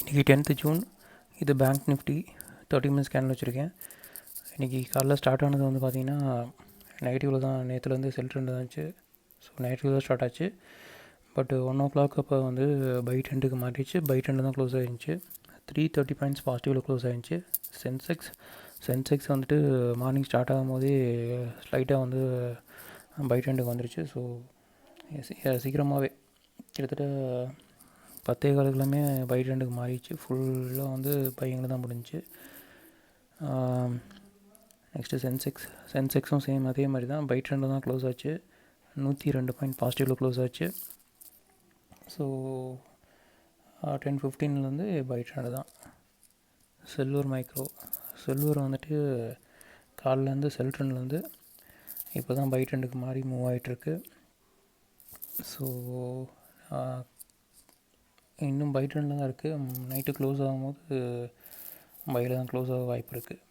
இன்றைக்கி 10th June. இது bank Nifty 30 minutes ஸ்கேனில் வச்சுருக்கேன். இன்றைக்கி காலைல ஸ்டார்ட் ஆனது வந்து பார்த்திங்கன்னா நெகட்டிவில் தான். நேற்றுலேருந்து செல் ட்ரெண்ட் தான் இருந்துச்சு. ஸோ நெகட்டிவ் தான் ஸ்டார்ட் ஆச்சு. பட் 1 o'clock அப்போ வந்து பை ட்ரெண்டுக்கு மாறிடுச்சு. பை ட்ரெண்டு தான் க்ளோஸ் ஆகிருந்துச்சு. 330 பாயிண்ட்ஸ் பாசிட்டிவில் க்ளோஸ் ஆகிருந்துச்சு. சென்செக்ஸ் வந்துட்டு மார்னிங் ஸ்டார்ட் ஆகும் போதே ஸ்லைட்டாக வந்து பை ட்ரெண்டுக்கு வந்துருச்சு. ஸோ சீக்கிரமாகவே கிட்டத்தட்ட 10 பை ட்ரெண்டுக்கு மாறிடுச்சு. ஃபுல்லாக வந்து பையங்களை தான் முடிஞ்சிச்சு. நெக்ஸ்ட்டு சென்செக்ஸும் சேம் அதே மாதிரி தான் பை ட்ரெண்டு தான் க்ளோஸ் ஆச்சு. 102 பாயிண்ட் பாசிட்டிவில் க்ளோஸ் ஆச்சு. ஸோ 10:15 பை ட்ரெண்டு தான். சில்வர் வந்துட்டு காலிலேருந்து செல் ட்ரெண்ட்லேருந்து இப்போ தான் பை ட்ரெண்டுக்கு மாறி மூவ் ஆகிட்டுருக்கு. ஸோ இன்னும் பை ட்ரெண்டில் தான் இருக்குது. நைட்டு க்ளோஸ் ஆகும்போது பையில் தான் க்ளோஸ் ஆக வாய்ப்பு இருக்குது.